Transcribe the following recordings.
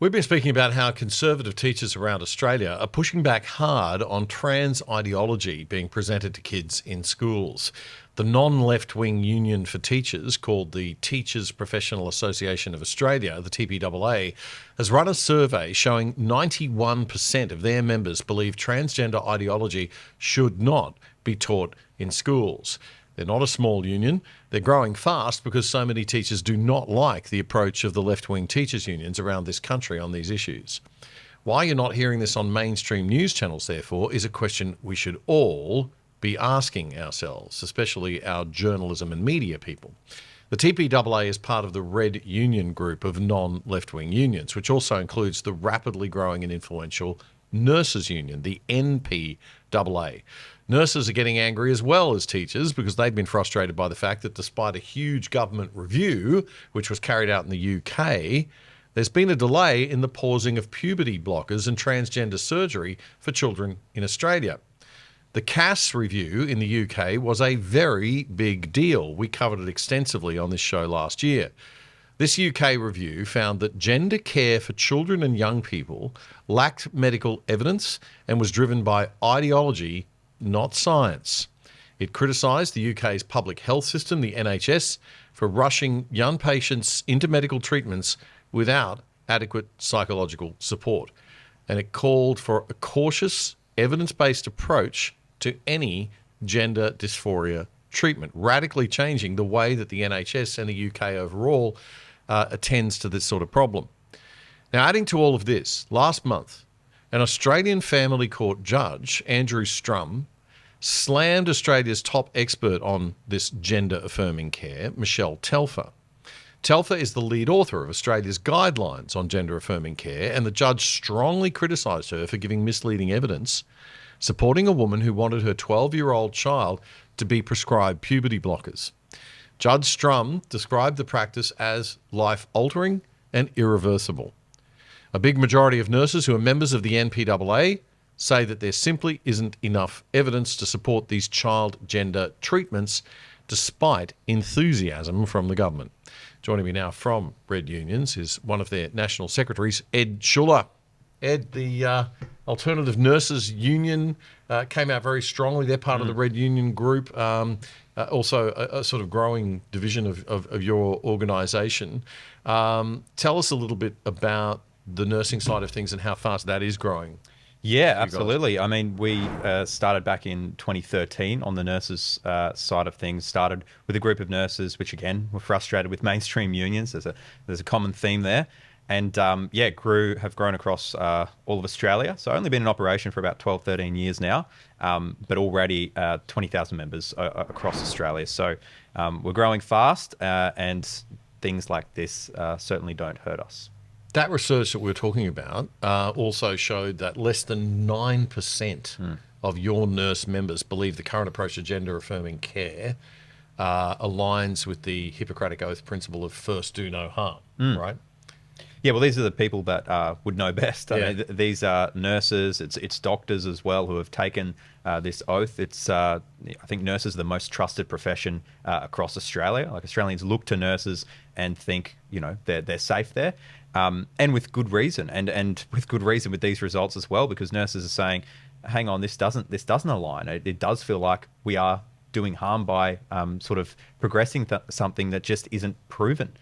We've been speaking about how conservative teachers around Australia are pushing back hard on trans ideology being presented to kids in schools. The non-left-wing union for teachers, called the Teachers Professional Association of Australia, the TPAA, has run a survey showing 91% of their members believe transgender ideology should not be taught in schools. They're not a small union. They're growing fast because so many teachers do not like the approach of the left-wing teachers' unions around this country on these issues. Why you're not hearing this on mainstream news channels, therefore, is a question we should all be asking ourselves, especially our journalism and media people. The TPAA is part of the Red Union group of non-left-wing unions, which also includes the rapidly growing and influential Nurses Union, the NPAA. Nurses are getting angry as well as teachers because they've been frustrated by the fact that despite a huge government review, which was carried out in the UK, there's been a delay in the pausing of puberty blockers and transgender surgery for children in Australia. The CAS review in the UK was a very big deal. We covered it extensively on this show last year. This UK review found that gender care for children and young people lacked medical evidence and was driven by ideology, not science. It criticised the UK's public health system, the NHS, for rushing young patients into medical treatments without adequate psychological support. And it called for a cautious, evidence-based approach to any gender dysphoria treatment, radically changing the way that the NHS and the UK overall attends to this sort of problem. Now, adding to all of this, last month, an Australian family court judge, Andrew Strum, slammed Australia's top expert on this gender-affirming care, Michelle Telfer. Telfer is the lead author of Australia's guidelines on gender-affirming care, and the judge strongly criticised her for giving misleading evidence, supporting a woman who wanted her 12-year-old child to be prescribed puberty blockers. Judge Strum described the practice as life-altering and irreversible. A big majority of nurses who are members of the NPAA say that there simply isn't enough evidence to support these child gender treatments, despite enthusiasm from the government. Joining me now from Red Unions is one of their national secretaries, Ed Schuller. Ed, the Alternative Nurses Union came out very strongly. They're part of the Red Union group, also a sort of growing division of your organisation. Tell us a little bit about the nursing side of things and how fast that is growing. Yeah, absolutely. I mean, we started back in 2013 on the nurses side of things, started with a group of nurses, which again, were frustrated with mainstream unions. There's a common theme there. And have grown across all of Australia. So only been in operation for about 12, 13 years now, but already 20,000 members across Australia. So we're growing fast and things like this certainly don't hurt us. That research that we were talking about also showed that less than 9% of your nurse members believe the current approach to gender-affirming care aligns with the Hippocratic Oath principle of first do no harm, right? Yeah, well, these are the people that would know best. I mean, these are nurses, it's doctors as well who have taken this oath. It's I think nurses are the most trusted profession across Australia. Like, Australians look to nurses and think, they're safe there. And with good reason, and with good reason with these results as well, because nurses are saying, hang on, this doesn't align. It does feel like we are doing harm by sort of progressing something that just isn't proven.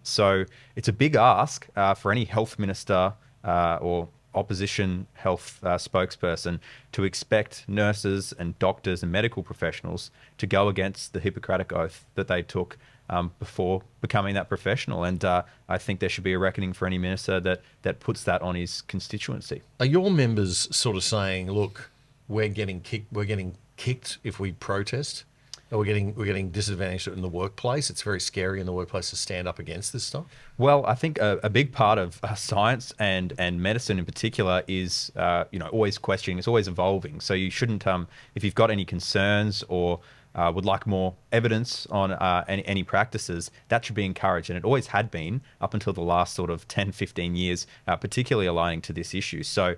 So it's a big ask for any health minister or opposition health spokesperson to expect nurses and doctors and medical professionals to go against the Hippocratic Oath that they took before becoming that professional. And I think there should be a reckoning for any minister that puts that on his constituency. Are your members sort of saying, look, we're getting kicked if we protest? We're getting disadvantaged in the workplace. It's very scary in the workplace to stand up against this stuff. Well, I think a big part of science and medicine in particular is always questioning. It's always evolving. So you shouldn't, if you've got any concerns or would like more evidence on any practices, that should be encouraged. And it always had been up until the last sort of 10, 15 years, particularly aligning to this issue. So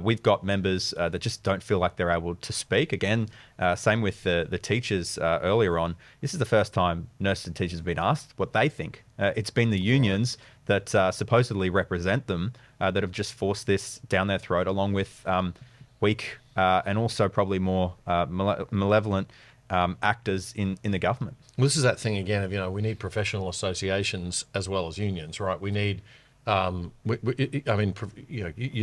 we've got members that just don't feel like they're able to speak. Again, same with the teachers earlier on. This is the first time nurses and teachers have been asked what they think. It's been the unions that supposedly represent them that have just forced this down their throat, along with weak and also probably more malevolent actors in the government. Well, this is that thing again of, we need professional associations as well as unions, right? We need, you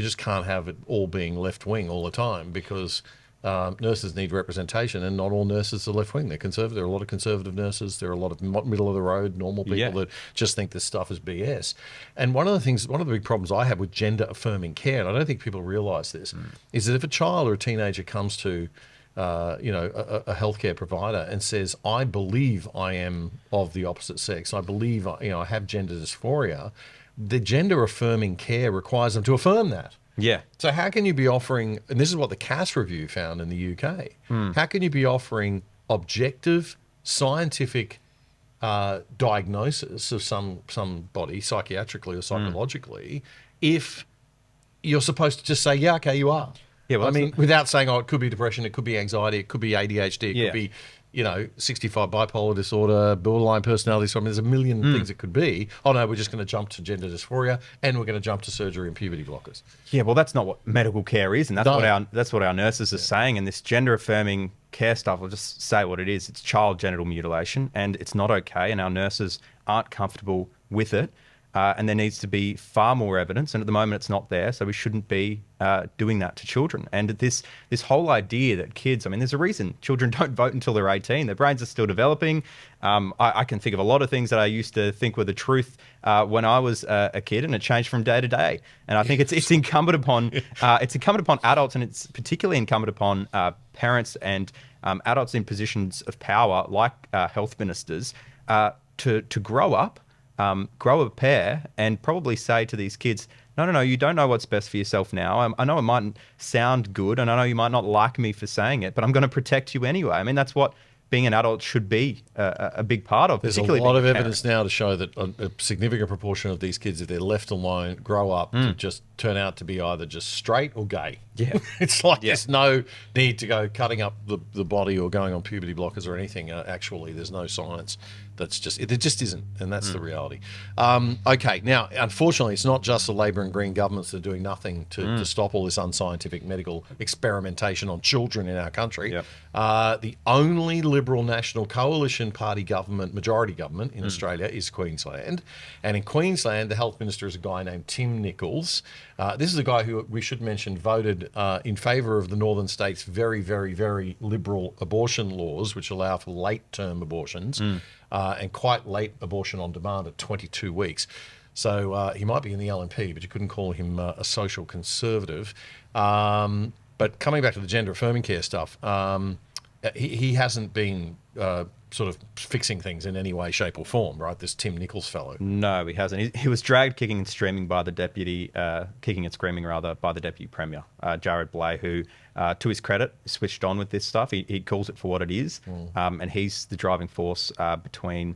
just can't have it all being left wing all the time, because nurses need representation, and not all nurses are left wing. They're conservative. There are a lot of conservative nurses. There are a lot of middle of the road, normal people that just think this stuff is BS. And one of the big problems I have with gender affirming care, and I don't think people realise this, is that if a child or a teenager comes to a healthcare provider and says, I believe I am of the opposite sex, I believe I have gender dysphoria, the gender affirming care requires them to affirm that. Yeah. So how can you be offering, and this is what the Cass review found in the UK, how can you be offering objective scientific diagnosis of somebody psychiatrically or psychologically if you're supposed to just say, yeah, okay, you are. Yeah, well, without saying, it could be depression, it could be anxiety, it could be ADHD, it could be, 65 bipolar disorder, borderline personality disorder. There's a million things it could be. Oh no, we're just going to jump to gender dysphoria, and we're going to jump to surgery and puberty blockers. Yeah, well, that's not what medical care is, and that's what our nurses are saying. And this gender affirming care stuff, I'll just say what it is. It's child genital mutilation, and it's not okay, and our nurses aren't comfortable with it. And there needs to be far more evidence, and at the moment it's not there, so we shouldn't be doing that to children. And this whole idea that kids, there's a reason children don't vote until they're 18. Their brains are still developing. I can think of a lot of things that I used to think were the truth when I was a kid, and it changed from day to day. And I think it's incumbent upon adults, and it's particularly incumbent upon parents and adults in positions of power, like health ministers, to grow up. Grow a pair and probably say to these kids, no, you don't know what's best for yourself now. I know it mightn't sound good, and I know you might not like me for saying it, but I'm going to protect you anyway. That's what being an adult should be a big part of. There's a lot of evidence now to show that a significant proportion of these kids, if they're left alone, grow up to just turn out to be either just straight or gay. Yeah. It's like there's no need to go cutting up the body or going on puberty blockers or anything. Actually, there's no science. It just isn't, and that's the reality. Okay, now, unfortunately, it's not just the Labor and Green governments that are doing nothing to stop all this unscientific medical experimentation on children in our country. Yep. The only Liberal National Coalition Party government, majority government in Australia, is Queensland. And in Queensland, the health minister is a guy named Tim Nicholls. This is a guy who, we should mention, voted in favour of the Northern States' very, very, very liberal abortion laws, which allow for late-term abortions. And quite late abortion on demand at 22 weeks. So he might be in the LNP, but you couldn't call him a social conservative. But coming back to the gender affirming care stuff, he hasn't been sort of fixing things in any way, shape or form, right? This Tim Nicholls fellow. No, he hasn't. He was dragged kicking and screaming by the deputy, by the deputy premier, Jared Blay, who, to his credit, switched on with this stuff. He calls it for what it is, and he's the driving force between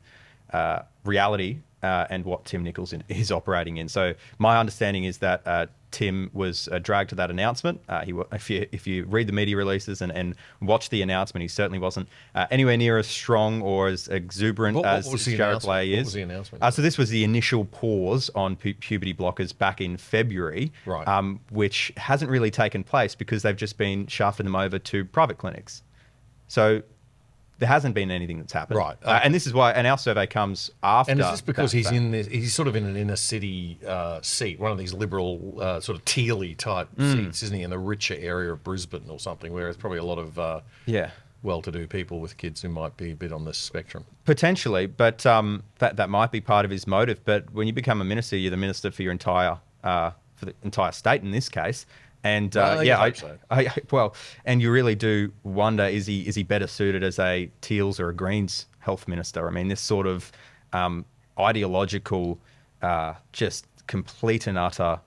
reality and what Tim Nicholls is operating in. So my understanding is that Tim was dragged to that announcement. If you read the media releases and watch the announcement, he certainly wasn't anywhere near as strong or as exuberant as Jared Blay is. What was the announcement? So this was the initial pause on puberty blockers back in February, right. Which hasn't really taken place because they've just been shafting them over to private clinics. So there hasn't been anything that's happened. Right. And this is why, and our survey comes after. And is this because he's sort of in an inner city seat, one of these liberal sort of tealy type seats, isn't he, in the richer area of Brisbane or something, where there's probably a lot of well-to-do people with kids who might be a bit on this spectrum. Potentially, but that might be part of his motive. But when you become a minister, you're the minister for your entire for the entire state in this case. And and you really do wonder, is he better suited as a Teals or a Greens health minister? This sort of ideological, just complete and utter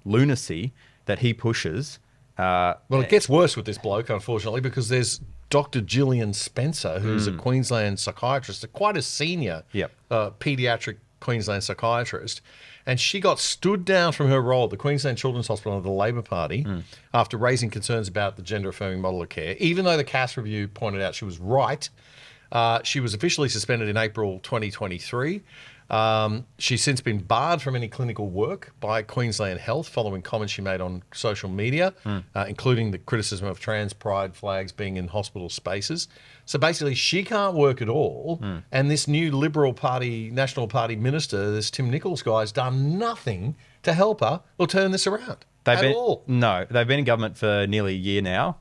lunacy that he pushes. Well, it gets worse with this bloke, unfortunately, because there's Dr. Gillian Spencer, who's a Queensland psychiatrist, quite a senior paediatric Queensland psychiatrist. And she got stood down from her role at the Queensland Children's Hospital under the Labor Party after raising concerns about the gender-affirming model of care. Even though the Cass review pointed out she was right, she was officially suspended in April 2023. She's since been barred from any clinical work by Queensland Health following comments she made on social media, including the criticism of trans pride flags being in hospital spaces. So basically, she can't work at all. And this new Liberal Party, National Party minister, this Tim Nichols guy, has done nothing to help her or turn this around at all. No, they've been in government for nearly a year now.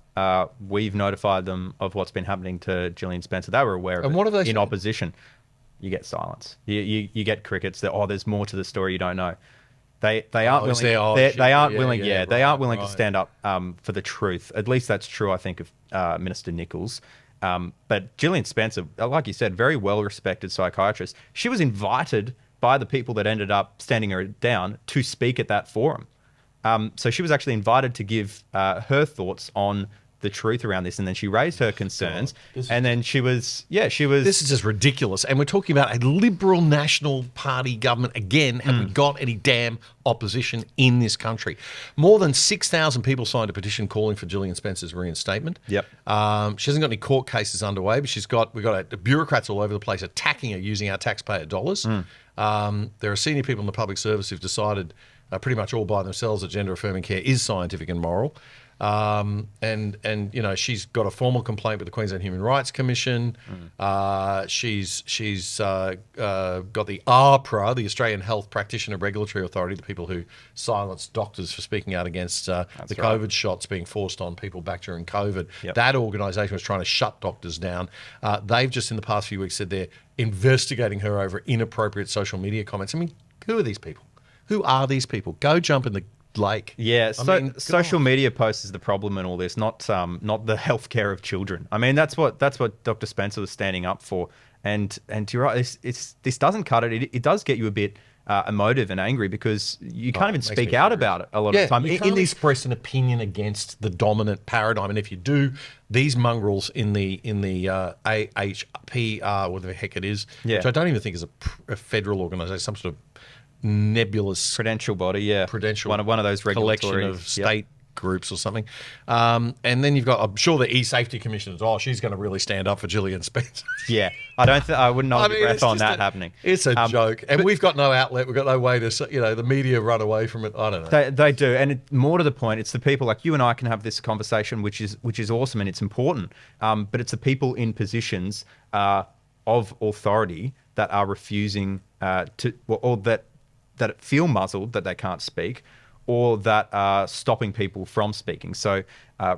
We've notified them of what's been happening to Gillian Spencer. They were aware of And it what have they in said? opposition. You get silence. You get crickets that, there's more to the story you don't know. They aren't willing. They aren't willing. They aren't willing to stand up for the truth. At least that's true, I think, of Minister Nichols. But Gillian Spencer, like you said, very well respected psychiatrist. She was invited by the people that ended up standing her down to speak at that forum. So she was actually invited to give her thoughts on the truth around this, and then she raised her concerns, and then she was. This is just ridiculous, and we're talking about a Liberal National Party government again. Have we got any damn opposition in this country? More than 6,000 people signed a petition calling for Gillian Spencer's reinstatement. Yep. She hasn't got any court cases underway, but we've got bureaucrats all over the place attacking her using our taxpayer dollars. There are senior people in the public service who've decided pretty much all by themselves that gender affirming care is scientific and moral. And you know, she's got a formal complaint with the Queensland Human Rights Commission. She's got the AHPRA, the Australian Health Practitioner Regulatory Authority, the people who silence doctors for speaking out against the COVID shots being forced on people back during COVID. Yep. That organisation was trying to shut doctors down. They've just in the past few weeks said they're investigating her over inappropriate social media comments. I mean, who are these people? Who are these people? Go jump in the lake. Yeah, social media posts is the problem in all this, not the healthcare of children. I mean, that's what Dr. Spencer was standing up for, and you're right. This doesn't cut it. It does get you a bit emotive and angry because you can't even speak out about it a lot of the time. You can't express an opinion against the dominant paradigm, and if you do, these mongrels in the AHPR, whatever the heck it is, which I don't even think is a federal organisation, some sort of nebulous prudential body, prudential one of those regulatory collection of state groups or something. And then you've got, I'm sure the e-safety commissioners. Oh, she's going to really stand up for Gillian Spencer. Yeah, I wouldn't hold your breath on that happening. It's a joke, and we've got no outlet. We've got no way to, the media run away from it. I don't know. They do, and more to the point, it's the people like you and I can have this conversation, which is awesome and it's important. But it's the people in positions of authority that are refusing that feel muzzled, that they can't speak, or that are stopping people from speaking. So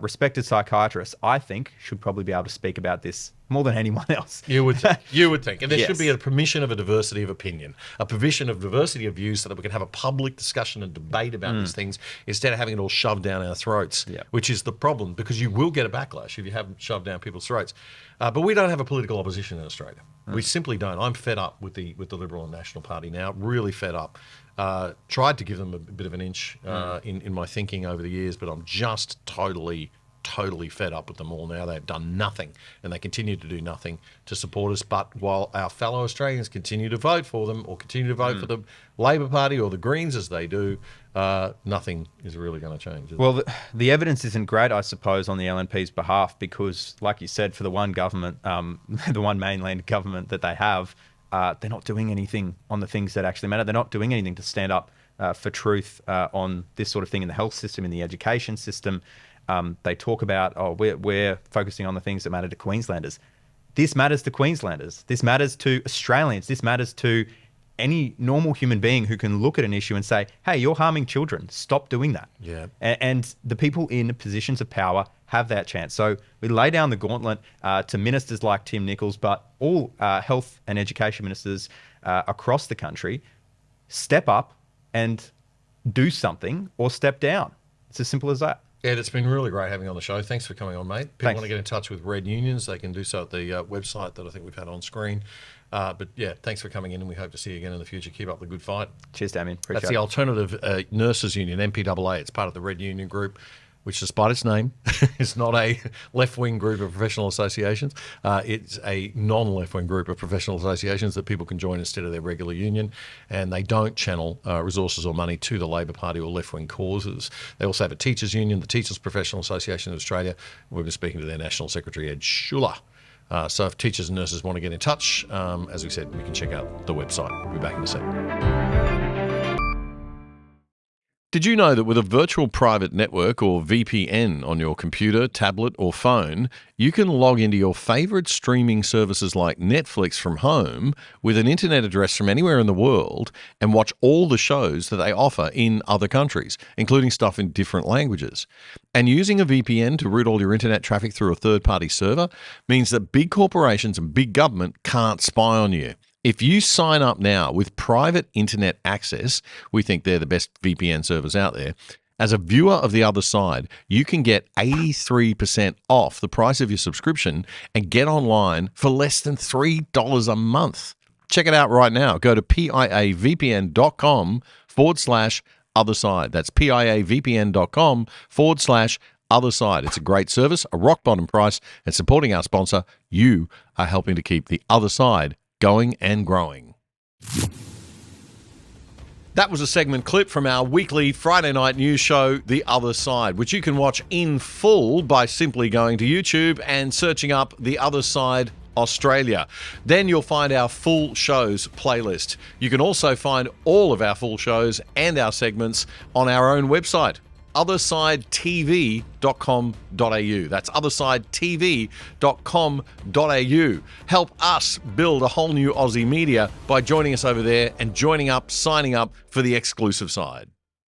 respected psychiatrists, I think, should probably be able to speak about this more than anyone else. You would think. And there should be a permission of a diversity of opinion, a provision of diversity of views so that we can have a public discussion and debate about these things instead of having it all shoved down our throats, which is the problem, because you will get a backlash if you have it shoved down people's throats. But we don't have a political opposition in Australia. We simply don't. I'm fed up with the Liberal and National Party now, really fed up. Tried to give them a bit of an inch in my thinking over the years, but I'm just totally fed up with them all now. They've done nothing, and they continue to do nothing to support us. But while our fellow Australians continue to vote for them, or continue to vote for the Labor Party or the Greens as they do, nothing is really going to change. Well, the evidence isn't great, I suppose, on the LNP's behalf, because, like you said, for the one government, the one mainland government that they have, they're not doing anything on the things that actually matter. They're not doing anything to stand up for truth on this sort of thing in the health system, in the education system. They talk about, we're focusing on the things that matter to Queenslanders. This matters to Queenslanders. This matters to Australians. This matters to any normal human being who can look at an issue and say, hey, you're harming children. Stop doing that. Yeah. And the people in positions of power have that chance. So we lay down the gauntlet to ministers like Tim Nichols, but all health and education ministers across the country, step up and do something or step down. It's as simple as that. Ed, it's been really great having you on the show. Thanks for coming on, mate. People Thanks. want to get in touch with Red Unions, they can do so at the website that I think we've had on screen. But yeah, thanks for coming in, and we hope to see you again in the future. Keep up the good fight. Cheers, Damien. Appreciate That's the it. Alternative Nurses Union, MPAA. It's part of the Red Union Group, which, despite its name, is not a left-wing group of professional associations. It's a non-left-wing group of professional associations that people can join instead of their regular union, and they don't channel resources or money to the Labor Party or left-wing causes. They also have a teachers' union, the Teachers Professional Association of Australia. We've been speaking to their National Secretary, Ed Schuller. So if teachers and nurses want to get in touch, as we said, we can check out the website. We'll be back in a second. Did you know that with a virtual private network or VPN on your computer, tablet, or phone, you can log into your favorite streaming services like Netflix from home with an internet address from anywhere in the world and watch all the shows that they offer in other countries, including stuff in different languages? And using a VPN to route all your internet traffic through a third-party server means that big corporations and big government can't spy on you. If you sign up now with private internet access, we think they're the best VPN servers out there. As a viewer of the other side, you can get 83% off the price of your subscription and get online for less than $3 a month. Check it out right now. Go to piavpn.com/other side. That's piavpn.com/other side. It's a great service, a rock bottom price, and supporting our sponsor, you are helping to keep the other side going and growing. That was a segment clip from our weekly Friday night news show, The Other Side, which you can watch in full by simply going to YouTube and searching up The Other Side Australia. Then you'll find our full shows playlist. You can also find all of our full shows and our segments on our own website, othersidetv.com.au. That's othersidetv.com.au. Help us build a whole new Aussie media by joining us over there and signing up for the exclusive side.